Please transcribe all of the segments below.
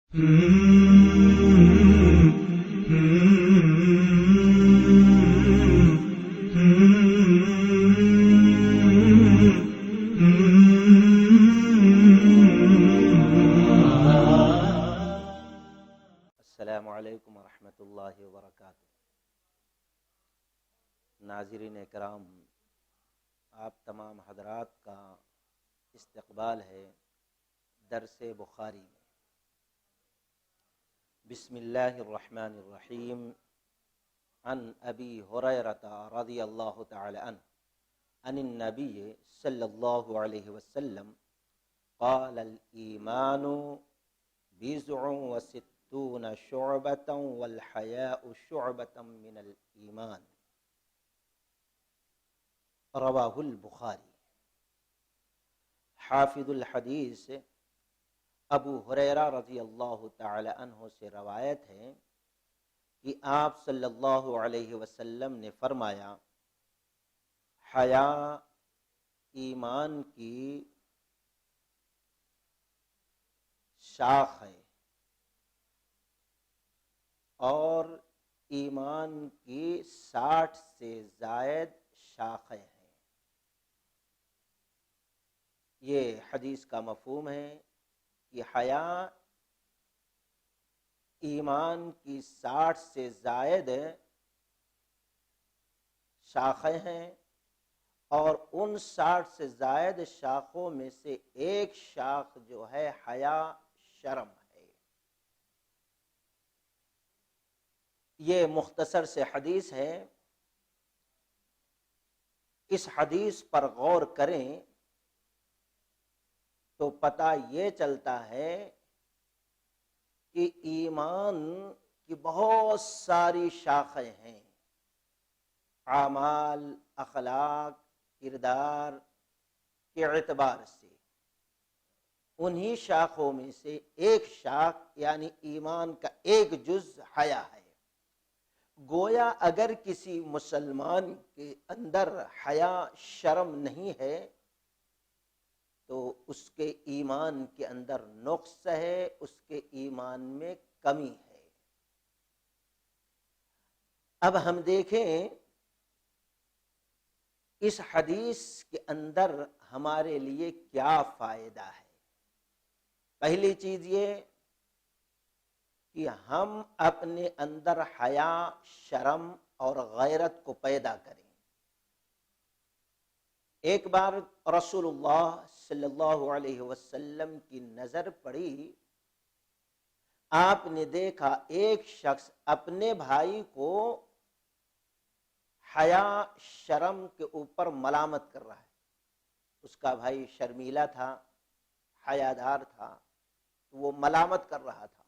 السلام علیکم ورحمۃ اللہ وبرکاتہ۔ ناظرین کرام، آپ تمام حضرات کا استقبال ہے درس بخاری میں۔ بسم اللہ الرحمن الرحیم۔ عن ابی ہریرہ رضی اللہ تعالی عنہ عن النبی صلی اللہ علیہ وسلم قال الایمان بضع وستون شعبۃ والحیاء شعبۃ من الایمان، رواہ البخاری۔ حافظ الحدیث ابو ہریرہ رضی اللہ تعالی عنہ سے روایت ہے کہ آپ صلی اللہ علیہ وسلم نے فرمایا، حیا ایمان کی شاخ ہے اور ایمان کی 60 سے زائد شاخیں ہیں۔ یہ حدیث کا مفہوم ہے کہ حیا ایمان کی 60 سے زائد شاخیں ہیں، اور ان 60 سے زائد شاخوں میں سے ایک شاخ جو ہے حیا شرم ہے۔ یہ مختصر سے حدیث ہے۔ اس حدیث پر غور کریں تو پتہ یہ چلتا ہے کہ ایمان کی بہت ساری شاخیں ہیں، اعمال، اخلاق، کردار کے اعتبار سے۔ انہی شاخوں میں سے ایک شاخ یعنی ایمان کا ایک جز حیا ہے۔ گویا اگر کسی مسلمان کے اندر حیا شرم نہیں ہے تو اس کے ایمان کے اندر نقص ہے، اس کے ایمان میں کمی ہے۔ اب ہم دیکھیں اس حدیث کے اندر ہمارے لیے کیا فائدہ ہے۔ پہلی چیز یہ کہ ہم اپنے اندر حیا، شرم اور غیرت کو پیدا کریں۔ ایک بار رسول اللہ صلی اللہ علیہ وسلم کی نظر پڑی، آپ نے دیکھا ایک شخص اپنے بھائی کو حیا شرم کے اوپر ملامت کر رہا ہے۔ اس کا بھائی شرمیلا تھا، حیادار تھا، وہ ملامت کر رہا تھا۔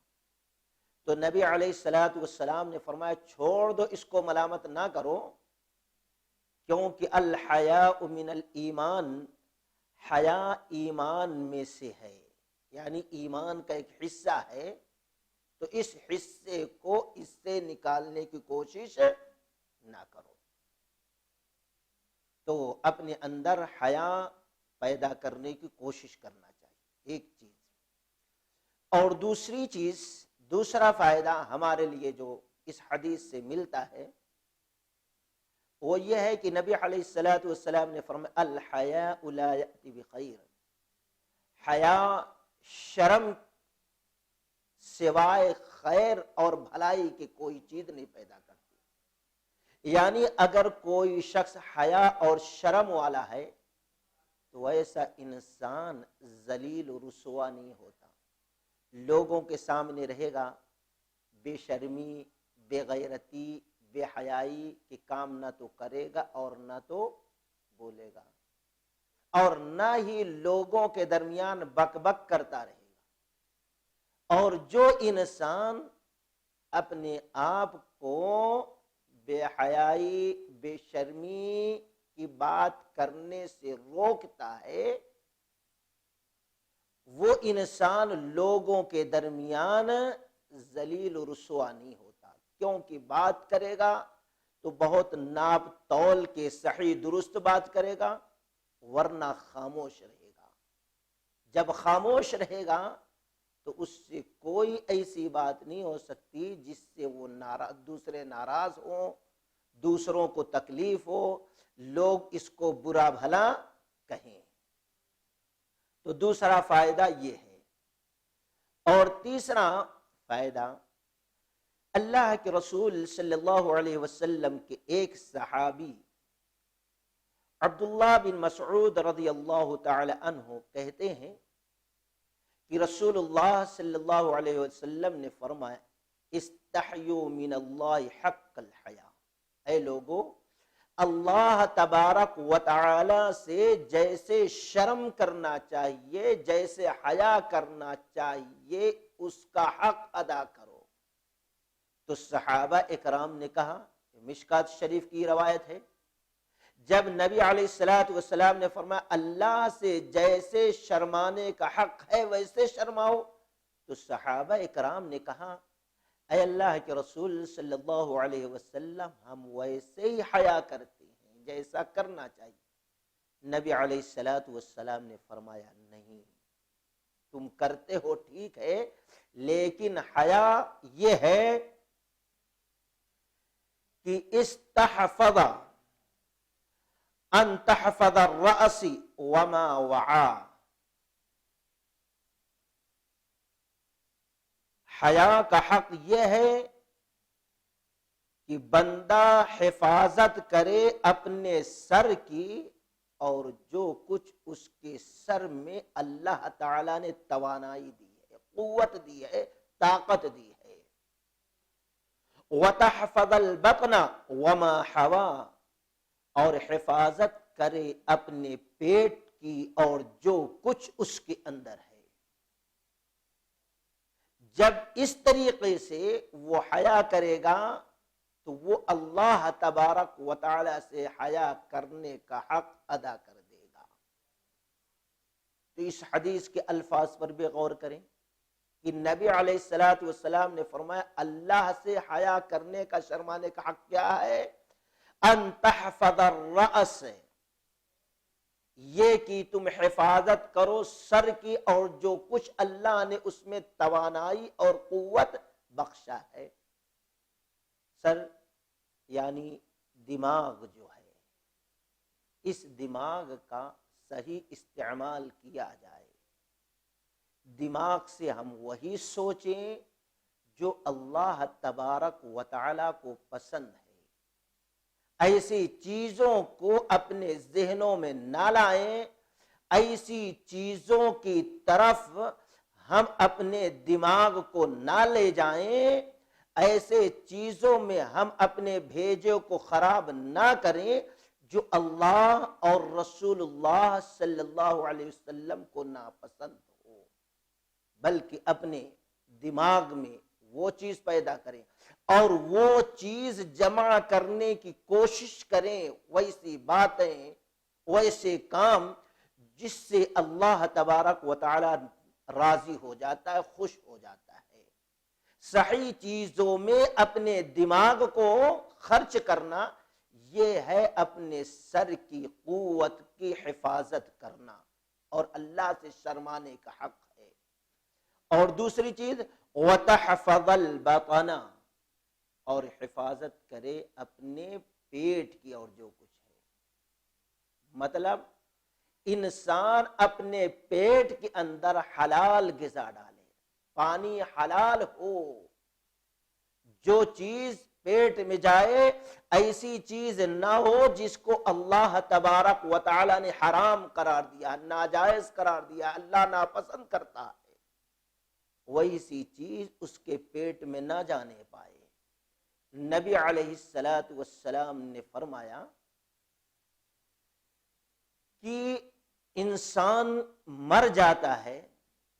تو نبی علیہ الصلوۃ والسلام نے فرمایا، چھوڑ دو، اس کو ملامت نہ کرو، کیونکہ الحیاء من الایمان، حیا ایمان میں سے ہے، یعنی ایمان کا ایک حصہ ہے، تو اس حصے کو اس سے نکالنے کی کوشش نہ کرو۔ تو اپنے اندر حیا پیدا کرنے کی کوشش کرنا چاہیے، ایک چیز۔ اور دوسری چیز، دوسرا فائدہ ہمارے لیے جو اس حدیث سے ملتا ہے وہ یہ ہے کہ نبی علیہ الصلوۃ والسلام نے فرمایا، الحیاء لا یأتی بخیر، حیا شرم سوائے خیر اور بھلائی کی کوئی چیز نہیں پیدا کرتی۔ یعنی اگر کوئی شخص حیا اور شرم والا ہے تو ایسا انسان ذلیل و رسوا نہیں ہوتا، لوگوں کے سامنے رہے گا بے شرمی، بے غیرتی، بے حیائی کے کام نہ تو کرے گا اور نہ تو بولے گا، اور نہ ہی لوگوں کے درمیان بک بک کرتا رہے گا۔ اور جو انسان اپنے آپ کو بے حیائی، بے شرمی کی بات کرنے سے روکتا ہے، وہ انسان لوگوں کے درمیان ذلیل و رسوا نہیں ہوتا، کیونکہ بات کرے گا تو بہت ناپ تول کے صحیح درست بات کرے گا، ورنہ خاموش رہے گا۔ جب خاموش رہے گا تو تو اس سے کوئی ایسی بات نہیں ہو سکتی جس سے وہ دوسرے ناراض ہوں، دوسروں کو تکلیف ہو، لوگ اس کو برا بھلا کہیں۔ تو دوسرا فائدہ یہ ہے۔ اور تیسرا فائدہ، اللہ کے رسول صلی اللہ علیہ وسلم کے ایک صحابی عبداللہ بن مسعود رضی اللہ تعالی عنہ کہتے ہیں کہ رسول اللہ صلی اللہ علیہ وسلم نے فرمایا، استحیوا من اللہ حق الحیا، اے لوگو، اللہ تبارک و تعالی سے جیسے شرم کرنا چاہیے، جیسے حیا کرنا چاہیے، اس کا حق ادا کرو۔ تو صحابہ اکرام نے کہا، مشکات شریف کی روایت ہے، جب نبی علیہ السلام نے فرمایا اللہ سے جیسے شرمانے کا حق ہے ویسے شرماؤ، تو صحابہ اکرام نے کہا، اے اللہ کے رسول صلی اللہ علیہ وسلم، ہم ویسے ہی حیا کرتے ہیں جیسا کرنا چاہیے۔ نبی علیہ السلام نے فرمایا، نہیں، تم کرتے ہو ٹھیک ہے، لیکن حیا یہ ہے کہ استحفظ ان تحفظ الرأس وما وعا، حیا کا حق یہ ہے کہ بندہ حفاظت کرے اپنے سر کی، اور جو کچھ اس کے سر میں اللہ تعالی نے توانائی دی ہے، قوت دی ہے، طاقت دی ہے۔ وَتَحْفَظَ الْبَطْنَ وَمَا حَوَا، اور حفاظت کرے اپنے پیٹ کی اور جو کچھ اس کے اندر ہے۔ جب اس طریقے سے وہ حیا کرے گا تو وہ اللہ تبارک و تعالی سے حیا کرنے کا حق ادا کر دے گا۔ تو اس حدیث کے الفاظ پر بھی غور کریں کہ نبی علیہ السلام نے فرمایا اللہ سے حیا کرنے کا، شرمانے کا حق کیا ہے؟ ان تحفظ الرأس، یہ کہ تم حفاظت کرو سر کی اور جو کچھ اللہ نے اس میں توانائی اور قوت بخشا ہے۔ سر یعنی دماغ جو ہے، اس دماغ کا صحیح استعمال کیا جائے۔ دماغ سے ہم وہی سوچیں جو اللہ تبارک و تعالی کو پسند ہے، ایسی چیزوں کو اپنے ذہنوں میں نہ لائیں، ایسی چیزوں کی طرف ہم اپنے دماغ کو نہ لے جائیں، ایسے چیزوں میں ہم اپنے بھیجے کو خراب نہ کریں جو اللہ اور رسول اللہ صلی اللہ علیہ وسلم کو ناپسند ہو، بلکہ اپنے دماغ میں وہ چیز پیدا کریں اور وہ چیز جمع کرنے کی کوشش کریں، ویسی باتیں، ویسے کام جس سے اللہ تبارک و تعالی راضی ہو جاتا ہے، خوش ہو جاتا ہے۔ صحیح چیزوں میں اپنے دماغ کو خرچ کرنا، یہ ہے اپنے سر کی قوت کی حفاظت کرنا اور اللہ سے شرمانے کا حق ہے۔ اور دوسری چیز وَتَحْفَظَ الْبَطْنَ، اور حفاظت کرے اپنے پیٹ کی اور جو کچھ ہے۔ مطلب انسان اپنے پیٹ کے اندر حلال غذا ڈالے، پانی حلال ہو، جو چیز پیٹ میں جائے ایسی چیز نہ ہو جس کو اللہ تبارک و تعالی نے حرام قرار دیا، ناجائز قرار دیا، اللہ ناپسند کرتا ہے، ویسی چیز اس کے پیٹ میں نہ جانے پائے۔ نبی علیہ السلام نے فرمایا کہ انسان مر جاتا ہے،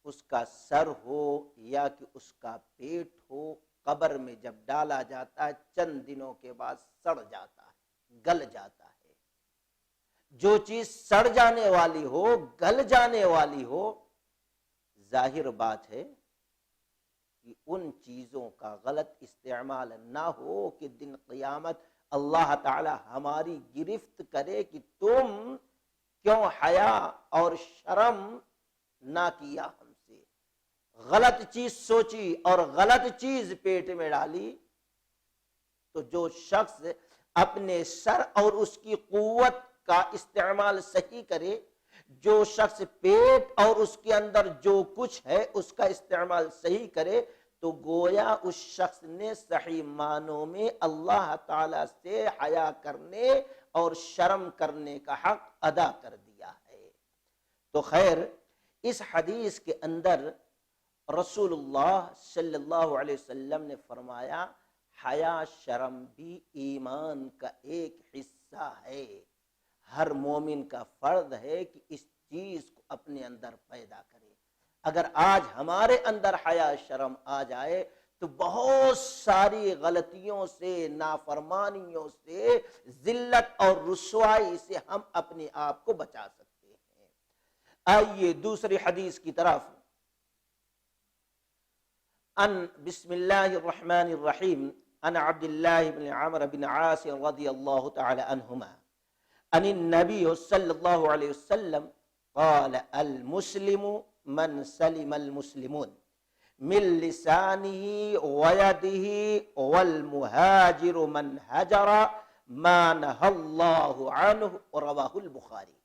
اس کا سر ہو یا کہ اس کا پیٹ ہو، قبر میں جب ڈالا جاتا ہے چند دنوں کے بعد سڑ جاتا ہے، گل جاتا ہے۔ جو چیز سڑ جانے والی ہو، گل جانے والی ہو، ظاہر بات ہے کہ ان چیزوں کا غلط استعمال نہ ہو کہ دن قیامت اللہ تعالی ہماری گرفت کرے کہ تم کیوں حیا اور شرم نہ کیا ہم سے، غلط چیز سوچی اور غلط چیز پیٹ میں ڈالی، تو جو شخص اپنے سر اور اس کی قوت کا استعمال صحیح کرے، جو شخص پیٹ اور اس کے اندر جو کچھ ہے اس کا استعمال صحیح کرے، تو گویا اس شخص نے صحیح معنوں میں اللہ تعالی سے حیا کرنے اور شرم کرنے کا حق ادا کر دیا ہے۔ تو خیر، اس حدیث کے اندر رسول اللہ صلی اللہ علیہ وسلم نے فرمایا حیا شرم بھی ایمان کا ایک حصہ ہے، ہر مومن کا فرض ہے کہ اس چیز کو اپنے اندر پیدا کرے۔ اگر آج ہمارے اندر حیا شرم آ جائے تو بہت ساری غلطیوں سے، نافرمانیوں سے، ذلت اور رسوائی سے ہم اپنے آپ کو بچا سکتے ہیں۔ آئیے دوسری حدیث کی طرف۔ ان بسم اللہ الرحمن الرحیم ان عبد اللہ بن عمرو بن عاص رضی اللہ تعالی عنہما ان النبی صلی اللہ علیہ وسلم قال المسلم من سلم المسلمون من لسانه ويده والمهاجر من هجر ما نهى الله عنه، رواه البخاری۔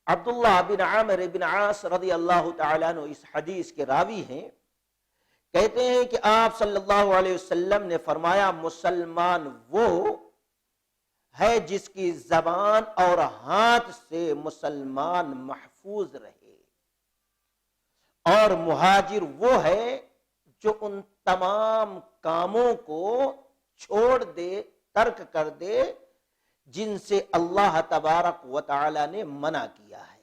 عبداللہ بن عمرو بن عاص رضی اللہ تعالیٰ عنہ اس حدیث کے راوی ہیں، کہتے ہیں کہ آپ صلی اللہ علیہ وسلم نے فرمایا مسلمان وہ ہے جس کی زبان اور ہاتھ سے مسلمان محفوظ رہے، اور مہاجر وہ ہے جو ان تمام کاموں کو چھوڑ دے، ترک کر دے جن سے اللہ تبارک و تعالی نے منع کیا ہے۔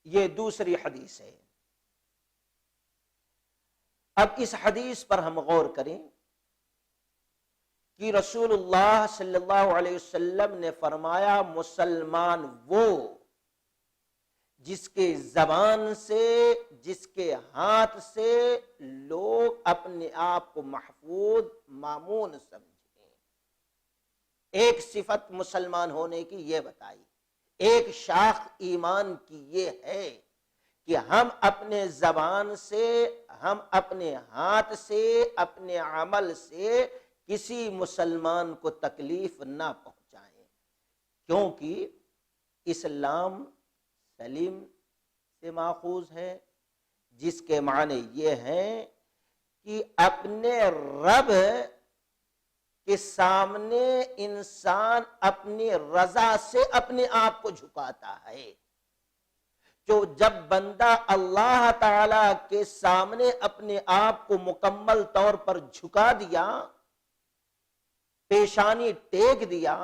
یہ دوسری حدیث ہے۔ اب اس حدیث پر ہم غور کریں کہ رسول اللہ صلی اللہ علیہ وسلم نے فرمایا مسلمان وہ جس کے زبان سے، جس کے ہاتھ سے لوگ اپنے آپ کو محفوظ، مامون سمجھیں۔ ایک صفت مسلمان ہونے کی یہ بتائی، ایک شاخ ایمان کی یہ ہے کہ ہم اپنے زبان سے، ہم اپنے ہاتھ سے، اپنے عمل سے کسی مسلمان کو تکلیف نہ پہنچائیں، کیونکہ اسلام سلیم سے ماخوذ ہے، جس کے معنی یہ ہیں کہ اپنے رب کے سامنے انسان اپنی رضا سے اپنے آپ کو جھکاتا ہے۔ جو جب بندہ اللہ تعالی کے سامنے اپنے آپ کو مکمل طور پر جھکا دیا، پیشانی ٹیک دیا،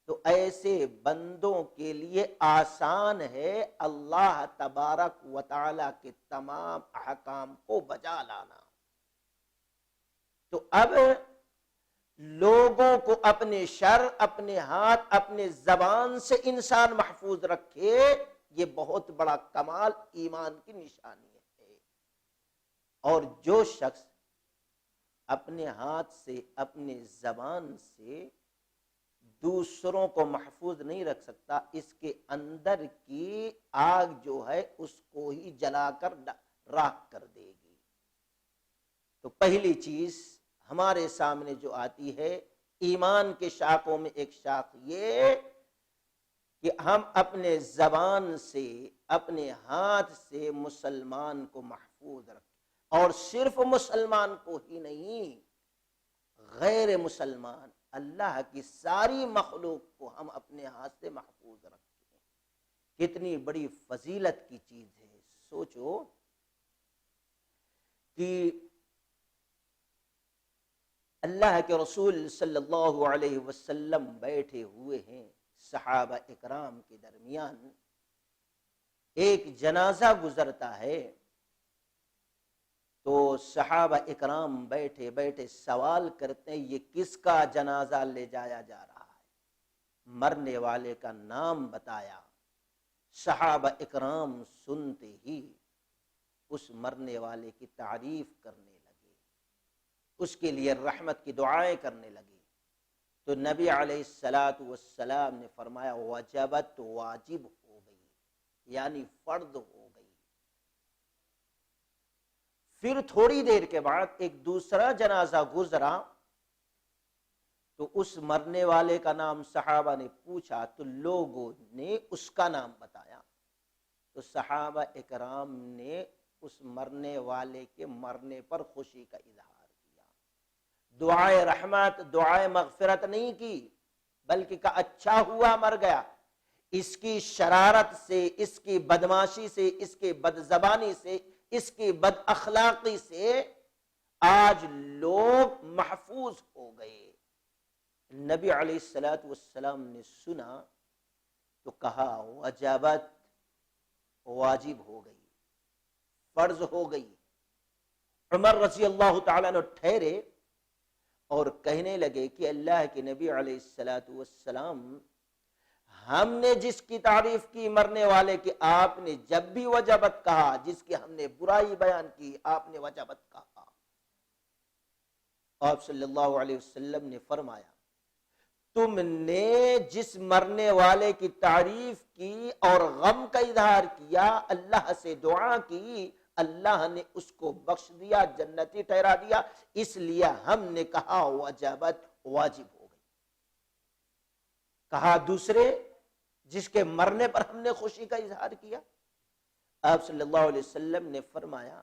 تو ایسے بندوں کے لیے آسان ہے اللہ تبارک و تعالی کے تمام احکام کو بجا لانا۔ تو اب لوگوں کو اپنے شر، اپنے ہاتھ، اپنے زبان سے انسان محفوظ رکھے، یہ بہت بڑا کمال ایمان کی نشانی ہے۔ اور جو شخص اپنے ہاتھ سے، اپنے زبان سے دوسروں کو محفوظ نہیں رکھ سکتا، اس کے اندر کی آگ جو ہے اس کو ہی جلا کر راکھ کر دے گی۔ تو پہلی چیز ہمارے سامنے جو آتی ہے ایمان کے شاخوں میں، ایک شاخ یہ کہ ہم اپنے زبان سے، اپنے ہاتھ سے مسلمان کو محفوظ رکھیں، اور صرف مسلمان کو ہی نہیں، غیر مسلمان اللہ کی ساری مخلوق کو ہم اپنے ہاتھ سے محفوظ رکھیں۔ کتنی بڑی فضیلت کی چیز ہے۔ سوچو کہ اللہ کے رسول صلی اللہ علیہ وسلم بیٹھے ہوئے ہیں، صحابہ اکرام کے درمیان ایک جنازہ گزرتا ہے، تو صحابہ اکرام بیٹھے بیٹھے سوال کرتے ہیں یہ کس کا جنازہ لے جایا جا رہا ہے؟ مرنے والے کا نام بتایا۔ صحابہ اکرام سنتے ہی اس مرنے والے کی تعریف کرنے لگے، اس کے لیے رحمت کی دعائیں کرنے لگے۔ تو نبی علیہ الصلوۃ والسلام نے فرمایا وجبت، واجب ہو گئی، یعنی فرض ہو گئی۔ پھر تھوڑی دیر کے بعد ایک دوسرا جنازہ گزرا تو اس مرنے والے کا نام صحابہ نے پوچھا تو لوگوں نے اس کا نام بتایا، تو صحابہ اکرام نے اس مرنے والے کے مرنے پر خوشی کا اظہار کیا، دعائے رحمت دعائے مغفرت نہیں کی، بلکہ کہ اچھا ہوا مر گیا، اس کی شرارت سے، اس کی بدماشی سے، اس کی بد زبانی سے، اس کی بد اخلاقی سے آج لوگ محفوظ ہو گئے۔ نبی علیہ الصلوۃ والسلام نے سنا تو کہا وجبت، واجب ہو گئی، فرض ہو گئی۔ عمر رضی اللہ تعالیٰ عنہ ٹھہرے اور کہنے لگے کہ اللہ کے نبی علیہ الصلوۃ والسلام، ہم نے جس کی تعریف کی مرنے والے کی، آپ نے جب بھی وجبت کہا، جس کی ہم نے برائی بیان کی آپ نے وجبت کہا۔ آپ صلی اللہ علیہ وسلم نے فرمایا تم نے جس مرنے والے کی تعریف کی اور غم کا اظہار کیا، اللہ سے دعا کی، اللہ نے اس کو بخش دیا، جنتی ٹھہرا دیا، اس لیے ہم نے کہا وجبت، واجب ہو گئی۔ کہا دوسرے جس کے مرنے پر ہم نے خوشی کا اظہار کیا، آپ صلی اللہ علیہ وسلم نے فرمایا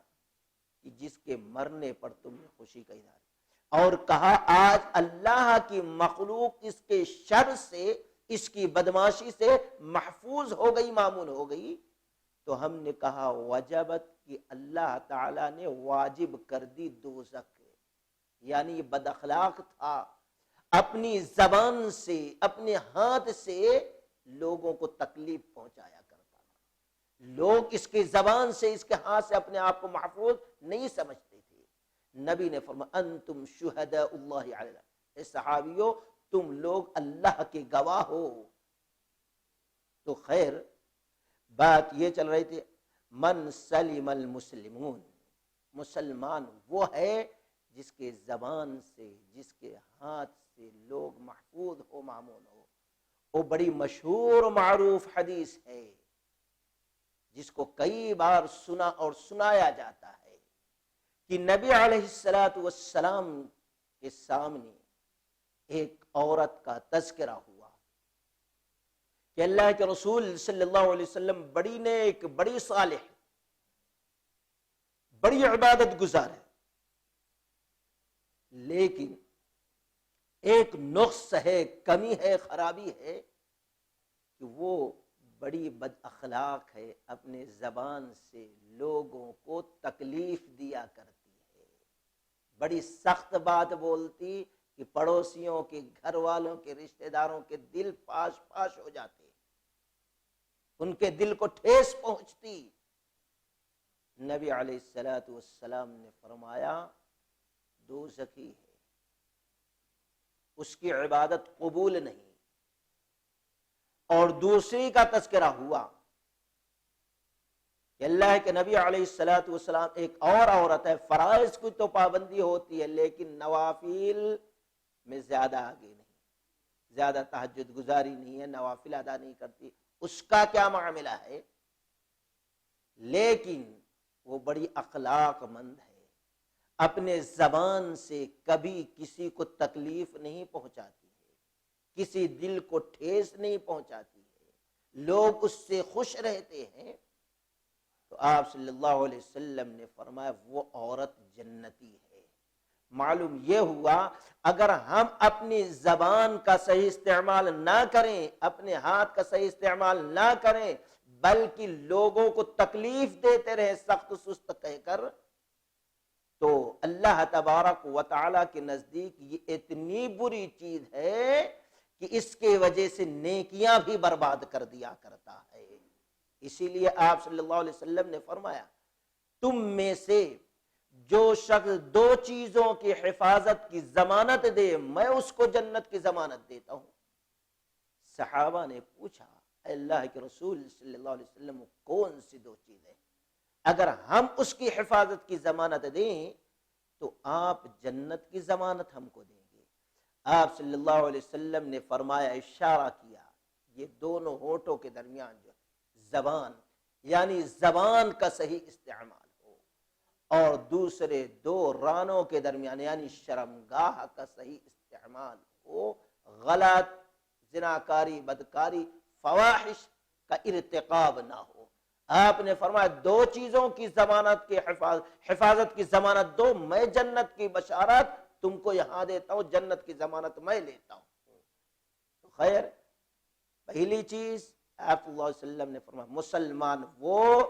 کہ جس کے مرنے پر تم نے خوشی کا اظہار کیا، اور کہا آج اللہ کی مخلوق اس کے شر سے، اس کی بدماشی سے محفوظ ہو گئی، مامون ہو گئی، تو ہم نے کہا وجبت کہ اللہ تعالی نے واجب کر دی دوزخ، یعنی یہ بد اخلاق تھا، اپنی زبان سے، اپنے ہاتھ سے لوگوں کو تکلیف پہنچایا کرتا تھا، لوگ اس کی زبان سے، اس کے ہاتھ سے اپنے آپ کو محفوظ نہیں سمجھتے تھے۔ نبی نے فرمایا انتم شہداء اللہ علیہ، اے صحابیو تم لوگ اللہ کے گواہ ہو۔ تو خیر بات یہ چل رہی تھی من سلم المسلمون، مسلمان وہ ہے جس کے زبان سے، جس کے ہاتھ سے لوگ محفوظ ہو، مامون ہو۔ وہ بڑی مشہور و معروف حدیث ہے جس کو کئی بار سنا اور سنایا جاتا ہے کہ نبی علیہ الصلوۃ والسلام کے سامنے ایک عورت کا تذکرہ ہوا کہ اللہ کے رسول صلی اللہ علیہ وسلم بڑی نیک، بڑی صالح، بڑی عبادت گزار ہے، لیکن ایک نقص ہے، کمی ہے، خرابی ہے کہ وہ بڑی بد اخلاق ہے، اپنے زبان سے لوگوں کو تکلیف دیا کرتی ہے، بڑی سخت بات بولتی کہ پڑوسیوں کے، گھر والوں کے، رشتہ داروں کے دل پاش پاش ہو جاتے، ان کے دل کو ٹھیس پہنچتی۔ نبی علیہ الصلوۃ والسلام نے فرمایا دوزخی ہے، اس کی عبادت قبول نہیں۔ اور دوسری کا تذکرہ ہوا کہ اللہ کے نبی علیہ الصلوۃ والسلام، ایک اور عورت ہے، فرائض کی تو پابندی ہوتی ہے لیکن نوافل میں زیادہ آگے نہیں، زیادہ تہجد گزاری نہیں ہے، نوافل ادا نہیں کرتی، اس کا کیا معاملہ ہے؟ لیکن وہ بڑی اخلاق مند ہے، اپنے زبان سے کبھی کسی کو تکلیف نہیں پہنچاتی ہے، کسی دل کو ٹھیس نہیں پہنچاتی ہے، لوگ اس سے خوش رہتے ہیں۔ تو آپ صلی اللہ علیہ وسلم نے فرمایا وہ عورت جنتی ہے۔ معلوم یہ ہوا اگر ہم اپنی زبان کا صحیح استعمال نہ کریں، اپنے ہاتھ کا صحیح استعمال نہ کریں، بلکہ لوگوں کو تکلیف دیتے رہے سخت سست کہہ کر، تو اللہ تبارک و تعالی کے نزدیک یہ اتنی بری چیز ہے کہ اس کے وجہ سے نیکیاں بھی برباد کر دیا کرتا ہے۔ اسی لیے آپ صلی اللہ علیہ وسلم نے فرمایا تم میں سے جو شخص دو چیزوں کی حفاظت کی ضمانت دے میں اس کو جنت کی ضمانت دیتا ہوں۔ صحابہ نے پوچھا اے اللہ کے رسول صلی اللہ علیہ وسلم کون سی دو چیزیں؟ اگر ہم اس کی حفاظت کی ضمانت دیں تو آپ جنت کی ضمانت ہم کو دیں گے۔ آپ صلی اللہ علیہ وسلم نے فرمایا، اشارہ کیا، یہ دونوں ہونٹوں کے درمیان جو زبان، یعنی زبان کا صحیح استعمال ہو، اور دوسرے دو رانوں کے درمیان یعنی شرمگاہ کا صحیح استعمال ہو، غلط زناکاری، بدکاری، فواحش کا ارتکاب نہ ہو۔ آپ نے فرمایا دو چیزوں کی ضمانت کی حفاظت کی ضمانت دو، میں جنت کی بشارت تم کو یہاں دیتا ہوں، جنت کی ضمانت میں لیتا ہوں۔ تو خیر، پہلی چیز آپ صلی اللہ علیہ وسلم نے فرمایا مسلمان وہ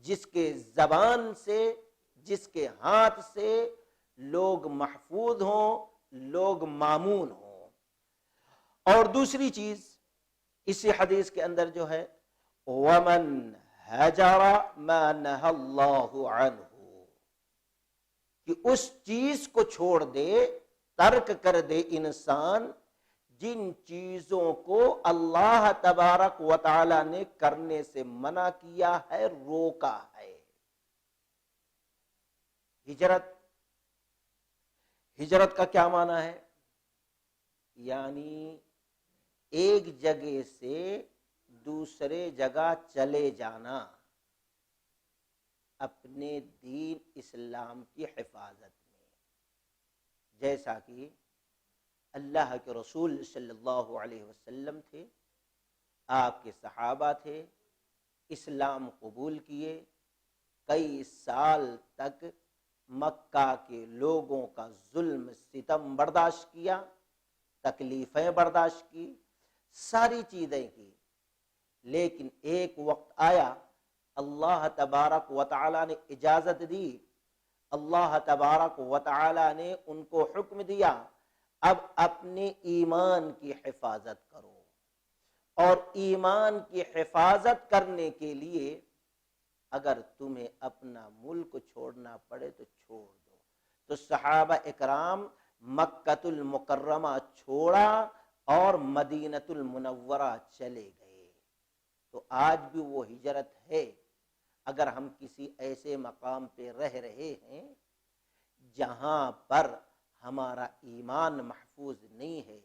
جس کے زبان سے، جس کے ہاتھ سے لوگ محفوظ ہوں، لوگ مامون ہوں۔ اور دوسری چیز اسی حدیث کے اندر جو ہے وَمَنْ هَجَرَ مَا نَهَى اللَّهُ عَنْهُ، کہ اس چیز کو چھوڑ دے، ترک کر دے انسان جن چیزوں کو اللہ تبارک و تعالی نے کرنے سے منع کیا ہے، روکا ہے۔ ہجرت کا کیا معنی ہے؟ یعنی ایک جگہ سے دوسرے جگہ چلے جانا، اپنے دین اسلام کی حفاظت میں، جیسا کہ اللہ کے رسول صلی اللہ علیہ وسلم تھے، آپ کے صحابہ تھے، اسلام قبول کیے، کئی سال تک مکہ کے لوگوں کا ظلم ستم برداشت کیا، تکلیفیں برداشت کی، ساری چیزیں کی، لیکن ایک وقت آیا اللہ تبارک و تعالی نے اجازت دی، اللہ تبارک و تعالی نے ان کو حکم دیا اب اپنے ایمان کی حفاظت کرو، اور ایمان کی حفاظت کرنے کے لیے اگر تمہیں اپنا ملک چھوڑنا پڑے تو چھوڑ دو۔ تو صحابہ اکرام مکۃ المکرمہ چھوڑا اور مدینۃ المنورہ چلے گئے۔ تو آج بھی وہ ہجرت ہے۔ اگر ہم کسی ایسے مقام پہ رہ رہے ہیں جہاں پر ہمارا ایمان محفوظ نہیں ہے،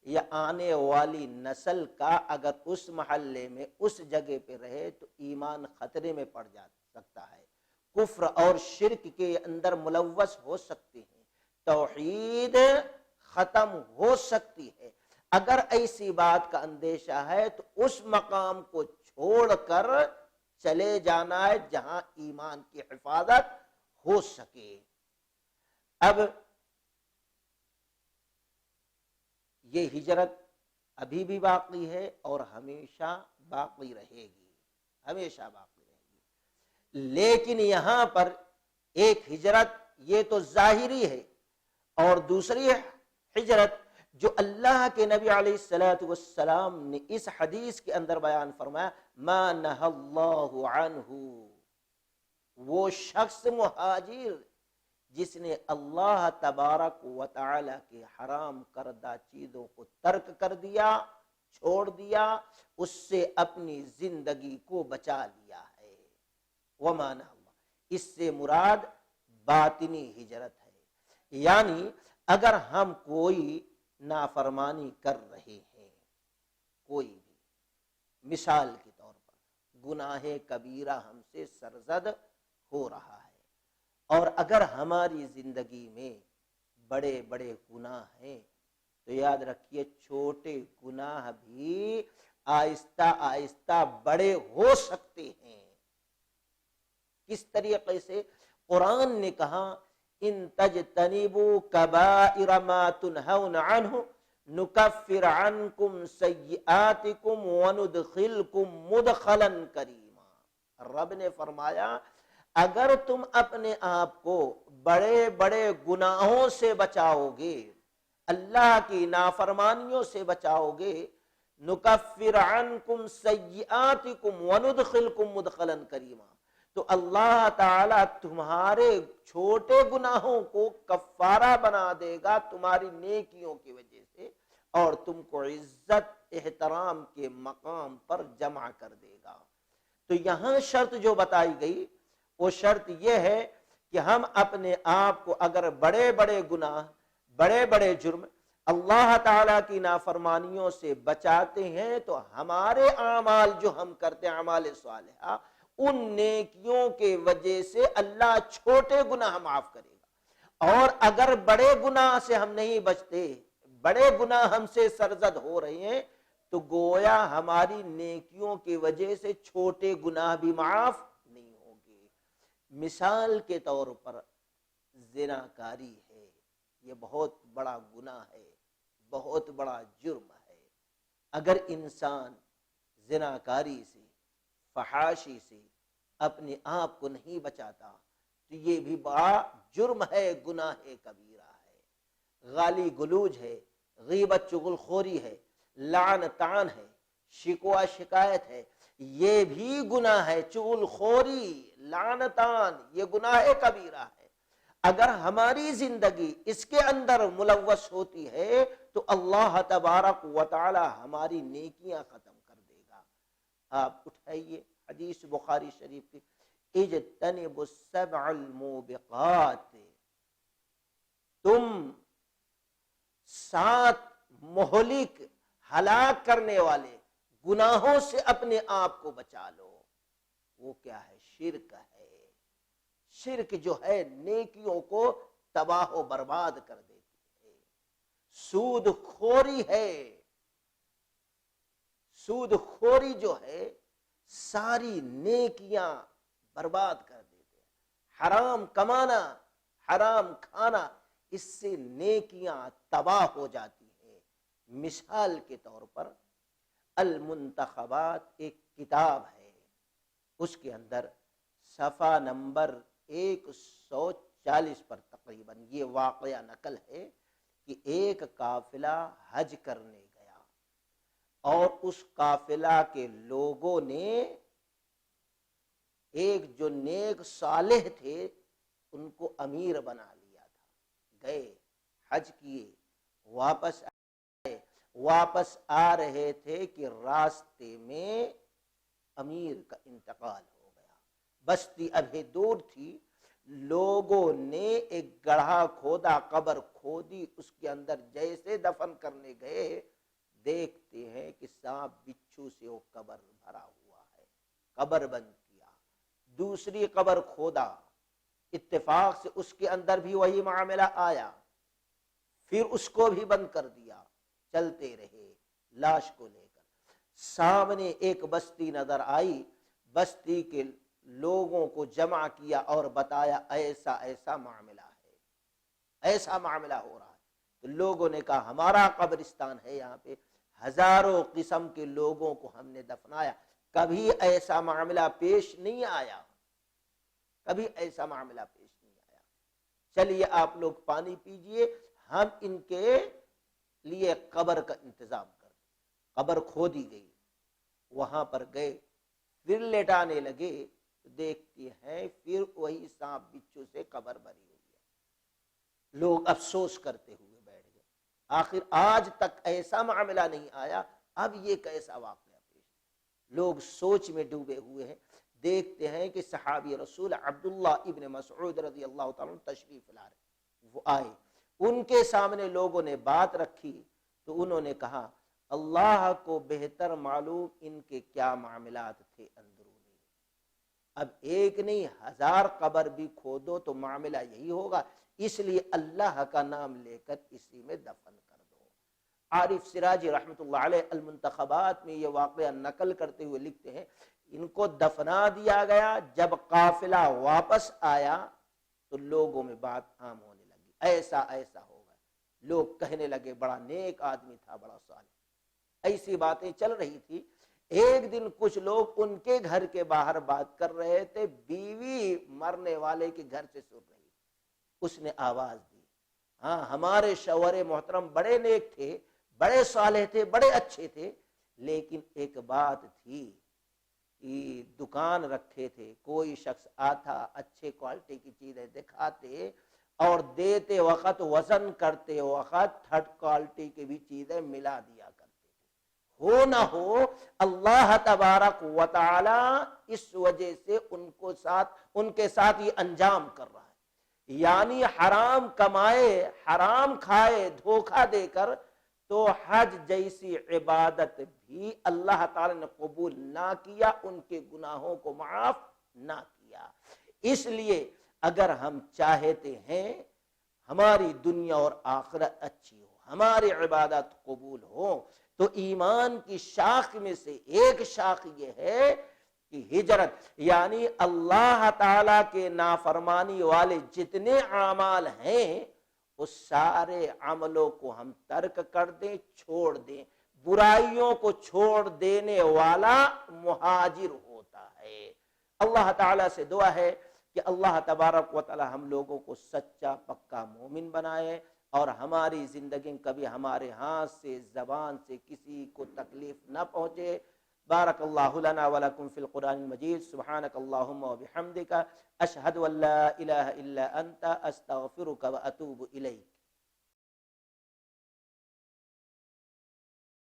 یا آنے والی نسل کا اگر اس محلے میں اس جگہ پہ رہے تو ایمان خطرے میں پڑ جا سکتا ہے، کفر اور شرک کے اندر ملوث ہو سکتے ہیں، توحید ختم ہو سکتی ہے۔ اگر ایسی بات کا اندیشہ ہے تو اس مقام کو چھوڑ کر چلے جانا ہے جہاں ایمان کی حفاظت ہو سکے۔ اب یہ ہجرت ابھی بھی باقی ہے اور ہمیشہ باقی رہے گی، ہمیشہ باقی رہے گی۔ لیکن یہاں پر ایک ہجرت یہ تو ظاہری ہے، اور دوسری ہجرت جو اللہ کے نبی علیہ الصلوۃ والسلام نے اس حدیث کے اندر بیان فرمایا ما نہى اللہ عنہ، وہ شخص مہاجر جس نے اللہ تبارک و تعالی کے حرام کردہ چیزوں کو ترک کر دیا، چھوڑ دیا، اس سے اپنی زندگی کو بچا لیا ہے۔ وما نہى اللہ، اس سے مراد باطنی ہجرت ہے، یعنی اگر ہم کوئی نافرمانی کر رہے ہیں، کوئی بھی، مثال کے طور پر گناہ کبیرہ ہم سے سرزد ہو رہا ہے، اور اگر ہماری زندگی میں بڑے بڑے گناہ ہیں تو یاد رکھیے چھوٹے گناہ بھی آہستہ آہستہ بڑے ہو سکتے ہیں۔ کس طریقے سے؟ قرآن نے کہا ان تجتنبوا کبائر ما تنہون عنہ نکفر عنکم سیئاتکم وندخلکم مدخلا کریما۔ رب نے فرمایا اگر تم اپنے آپ کو بڑے بڑے گناہوں سے بچاؤ گے، اللہ کی نافرمانیوں سے بچاؤ گے، نکفر عنکم سیئاتکم وندخلکم مدخلا کریما، تو اللہ تعالیٰ تمہارے چھوٹے گناہوں کو کفارہ بنا دے گا تمہاری نیکیوں کی وجہ سے، اور تم کو عزت احترام کے مقام پر جمع کر دے گا۔ تو یہاں شرط جو بتائی گئی وہ شرط یہ ہے کہ ہم اپنے آپ کو اگر بڑے بڑے گناہ، بڑے بڑے جرم اللہ تعالیٰ کی نافرمانیوں سے بچاتے ہیں تو ہمارے اعمال جو ہم کرتے ہیں اعمال صالحہ، ان نیکیوں کے وجہ سے اللہ چھوٹے گناہ معاف کرے گا، اور اگر بڑے گناہ سے ہم نہیں بچتے، بڑے گناہ ہم سے سرزد ہو رہے ہیں، تو گویا ہماری نیکیوں کی وجہ سے چھوٹے گناہ بھی معاف نہیں ہوں گے۔ مثال کے طور پر زناکاری ہے، یہ بہت بڑا گناہ ہے، بہت بڑا جرم ہے۔ اگر انسان زناکاری سے، فحاشی سے اپنے آپ کو نہیں بچاتا تو یہ بھی بڑا جرم ہے، گناہ کبیرہ ہے۔ غالی گلوج ہے، غیبت چغل خوری ہے، لعن طعن ہے، شکوہ شکایت ہے، یہ بھی گناہ ہے۔ چغل خوری، لعن طعن، یہ گناہ کبیرہ ہے۔ اگر ہماری زندگی اس کے اندر ملوث ہوتی ہے تو اللہ تبارک و تعالی ہماری نیکیاں ختم کر دے گا۔ آپ اٹھائیے حدیث بخاری شریف کی، اجتنبوا السبع الموبقات، تم 7 مہلک ہلاک کرنے والے گناہوں سے اپنے آپ کو بچا لو۔ وہ کیا ہے؟ شرک ہے۔ شرک جو ہے نیکیوں کو تباہ و برباد کر دیتی ہے۔ سود خوری ہے، سود خوری جو ہے ساری نیکیاں برباد کر دیتے ہیں۔ حرام کمانا، حرام کھانا، اس سے نیکیاں تباہ ہو جاتی ہیں۔ مثال کے طور پر المنتخبات ایک کتاب ہے، اس کے اندر صفحہ نمبر 140 پر تقریباً یہ واقعہ نقل ہے کہ ایک قافلہ حج کرنے گیا اور اس قافلہ کے لوگوں نے ایک جو نیک صالح تھے ان کو امیر بنا لیا تھا۔ گئے، حج کیے، واپس آئے، واپس آ رہے تھے کہ راستے میں امیر کا انتقال ہو گیا۔ بستی ابھی دور تھی، لوگوں نے ایک گڑھا کھودا، قبر کھودی، اس کے اندر جیسے دفن کرنے گئے دیکھتے ہیں کہ سانپ بچھو سے وہ قبر بھرا ہوا ہے۔ قبر بند کیا، دوسری قبر کھودا، اتفاق سے اس کے اندر بھی وہی معاملہ آیا، پھر اس کو بھی بند کر دیا، چلتے رہے لاش کو لے کر۔ سامنے ایک بستی نظر آئی، بستی کے لوگوں کو جمع کیا اور بتایا ایسا ایسا معاملہ ہے، ایسا معاملہ ہو رہا ہے۔ تو لوگوں نے کہا ہمارا قبرستان ہے یہاں پہ، ہزاروں قسم کے لوگوں کو ہم نے دفنایا، کبھی ایسا معاملہ پیش نہیں آیا، کبھی ایسا معاملہ پیش نہیں آیا۔ چلیے آپ لوگ پانی پیجئے، ہم ان کے لیے قبر کا انتظام کر دیں۔ قبر کھودی گئی، وہاں پر گئے، پھر لٹانے لگے تو دیکھتے ہیں پھر وہی سانپ بچھو سے قبر بھری ہوئی ہے۔ لوگ افسوس کرتے ہوئے بیٹھ گئے، آخر آج تک ایسا معاملہ نہیں آیا، اب یہ کیسا واقعہ پیش؟ لوگ سوچ میں ڈوبے ہوئے ہیں۔ دیکھتے ہیں کہ صحابی رسول عبداللہ ابن مسعود رضی اللہ تعالیٰ تشریف لا رہے، وہ آئے، ان کے سامنے لوگوں نے بات رکھی تو انہوں نے کہا اللہ کو بہتر معلوم ان کے کیا معاملات تھے اندرونی، اب ایک نہیں 1000 قبر بھی کھودو تو معاملہ یہی ہوگا، اس لیے اللہ کا نام لے کر اسی میں دفن کر دو۔ عارف سراجی رحمۃ اللہ علیہ المنتخبات میں یہ واقعہ نقل کرتے ہوئے لکھتے ہیں ان کو دفنا دیا گیا، جب قافلہ واپس آیا تو لوگوں میں بات عام ہونے لگی، ایسا ایسا ہوگا، لوگ کہنے لگے بڑا نیک آدمی تھا، بڑا صالح، ایسی باتیں چل رہی تھی۔ ایک دن کچھ لوگ ان کے گھر کے باہر بات کر رہے تھے، بیوی مرنے والے کے گھر سے سن رہی، اس نے آواز دی ہاں ہمارے شوہر محترم بڑے نیک تھے، بڑے صالح تھے، بڑے اچھے تھے، لیکن ایک بات تھی کہ دکان رکھے تھے، کوئی شخص آتا اچھے کوالٹی کی چیزیں دکھاتے اور دیتے وقت وزن کرتے وقت تھرڈ کوالٹی کی بھی چیزیں ملا دیا کرتے تھے، ہو نہ ہو اللہ تبارک و تعالی اس وجہ سے ان کے ساتھ یہ انجام کر رہا ہے، یعنی حرام کمائے، حرام کھائے، دھوکہ دے کر تو حج جیسی عبادت بھی اللہ تعالی نے قبول نہ کیا، ان کے گناہوں کو معاف نہ کیا۔ اس لیے اگر ہم چاہتے ہیں ہماری دنیا اور آخرت اچھی ہو، ہماری عبادت قبول ہو، تو ایمان کی شاخ میں سے ایک شاخ یہ ہے کہ ہجرت، یعنی اللہ تعالی کے نافرمانی والے جتنے اعمال ہیں اس سارے عملوں کو ہم ترک کر دیں، چھوڑ دیں۔ برائیوں کو چھوڑ دینے والا مہاجر ہوتا ہے۔ اللہ تعالیٰ سے دعا ہے کہ اللہ تبارک و تعالی ہم لوگوں کو سچا پکا مومن بنائے، اور ہماری زندگی کبھی ہمارے ہاتھ سے زبان سے کسی کو تکلیف نہ پہنچے۔ بارک اللہ لنا ولکم فی القرآن المجید، سبحانک اللہم و بحمدک، اشہد ان لا الہ الا انت، استغفرک و اتوب الیک۔